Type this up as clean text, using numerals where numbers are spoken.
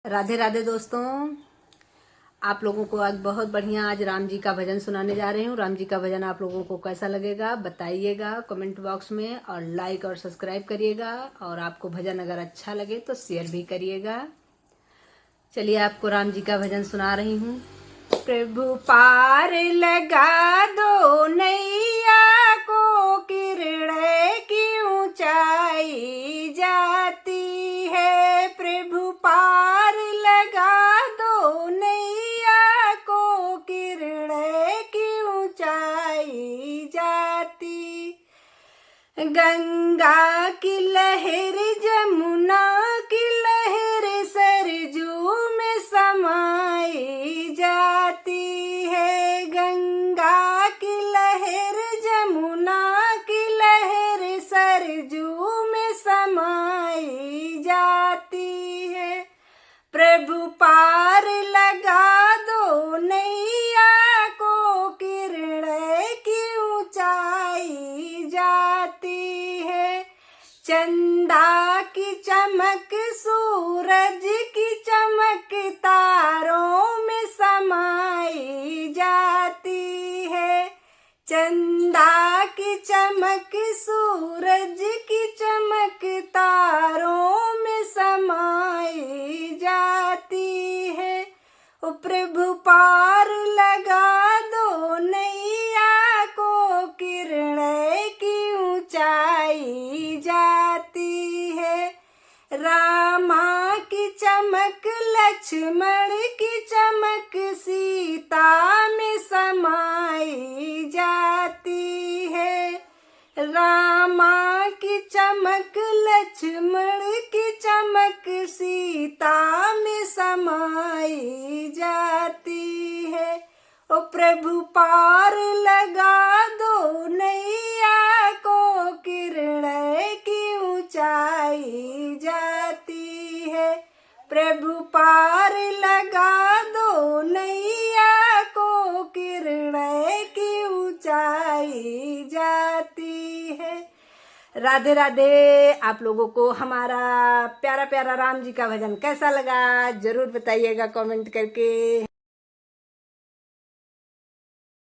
राधे राधे दोस्तों, आप लोगों को आज बहुत बढ़िया आज राम जी का भजन सुनाने जा रही हूँ। राम जी का भजन आप लोगों को कैसा लगेगा बताइएगा कमेंट बॉक्स में, और लाइक और सब्सक्राइब करिएगा। और आपको भजन अगर अच्छा लगे तो शेयर भी करिएगा। चलिए आपको राम जी का भजन सुना रही हूँ। प्रभु पार लगा दो नैया को, किरण की ऊंचाई जाती है। प्रभु पार लगा दो नैया को, किरण की ऊंचाई जाती। गंगा की लहर जमुना की लहर सरजू में समाई जाती है। गंगा की लहर जमुना की लहर सरजू में समाई जाती है। प्रभु पार लगा दो नैया को, किरण की ऊंचाई जाती है। चंदा की चमक सूरज की चमक तारों में समाई जाती है। चंदा की चमक सूरज की चमक तारों में समाई जाती है। ओ प्रभु पार लगा दो नैया को, किरण की ऊंचाई जाती है। रामा की चमक लक्ष्मण की चमक सीता में समाई जाती है। रामा की चमक लक्ष्मण की चमक सीता में समाई जाती है। ओ प्रभु पार लगा दो नैया को, किरण की ऊंचाई जाती है। प्रभु पार लगा दो नैया को, किरण की ऊंचाई जाती है। राधे राधे। आप लोगों को हमारा प्यारा प्यारा राम जी का भजन कैसा लगा जरूर बताइएगा कमेंट करके।